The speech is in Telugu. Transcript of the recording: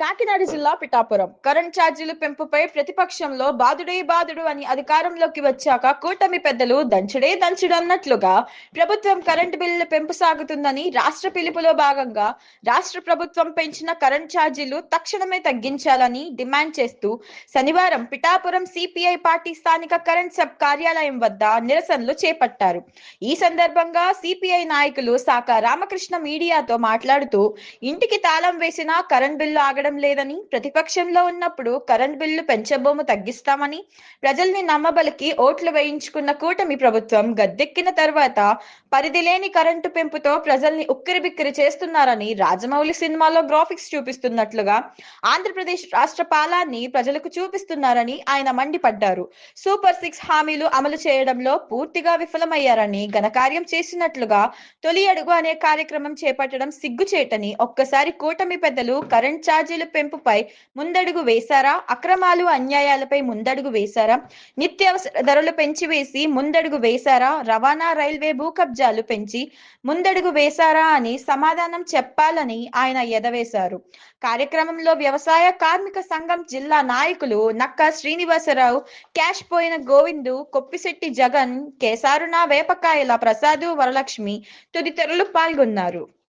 కాకినాడ జిల్లా పిఠాపురం కరెంట్ ఛార్జీల పెంపుపై ప్రతిపక్షంలో బాదుడే బాదుడు అని అధికారంలోకి వచ్చాక కూటమి పెద్దలు దంచుడే దంచుడు అన్నట్లుగా ప్రభుత్వం కరెంటు బిల్లుల పెంపు సాగుతుందని రాష్ట్ర పిలుపులో భాగంగా రాష్ట్ర ప్రభుత్వం పెంచిన కరెంట్ ఛార్జీలు తక్షణమే తగ్గించాలని డిమాండ్ చేస్తూ శనివారం పిఠాపురం సిపిఐ పార్టీ స్థానిక కరెంట్ సబ్ కార్యాలయం వద్ద నిరసనలు చేపట్టారు. ఈ సందర్భంగా సిపిఐ నాయకులు సాక రామకృష్ణ మీడియాతో మాట్లాడుతూ ఇంటికి తాళం వేసినా కరెంట్ బిల్లు ఆగడం లేదని, ప్రతిపక్షంలో ఉన్నప్పుడు కరెంట్ బిల్లు పెంచబోము తగ్గిస్తామని ప్రజల్ని నమ్మబలికి ఓట్లు వేయించుకున్న కూటమి ప్రభుత్వం గద్దెక్కిన తర్వాత పరిధి లేని కరెంటు పెంపుతో ప్రజల్ని ఉక్కిరిబిక్కిరి చేస్తున్నారని, రాజమౌళి సినిమాలో గ్రాఫిక్స్ చూపిస్తున్నట్లుగా ఆంధ్రప్రదేశ్ రాష్ట్ర పాలనని ప్రజలకు చూపిస్తున్నారని ఆయన మండిపడ్డారు. సూపర్ 6 హామీలు అమలు చేయడంలో పూర్తిగా విఫలమయ్యారని, ఘనకార్యం చేసినట్లుగా తొలి అడుగు అనే కార్యక్రమం చేపట్టడం సిగ్గుచేటని, ఒక్కసారి కూటమి పెద్దలు కరెంట్ ఛార్జీల పెంపుపై ముందడుగు వేశారా? అక్రమాలు అన్యాయాలపై ముందడుగు వేశారా? నిత్యావసర ధరలు పెంచివేసి ముందడుగు వేశారా? రవాణా రైల్వే భూ కబ్జాలు పెంచి ముందడుగు వేశారా అని సమాధానం చెప్పాలని ఆయన ఎదవేశారు. కార్యక్రమంలో వ్యవసాయ కార్మిక సంఘం జిల్లా నాయకులు నక్క శ్రీనివాసరావు, క్యాష్ పోయిన గోవిందు, కొప్పిశెట్టి జగన్, కేసారున వేపకాయల ప్రసాదు, వరలక్ష్మి తదితరులు పాల్గొన్నారు.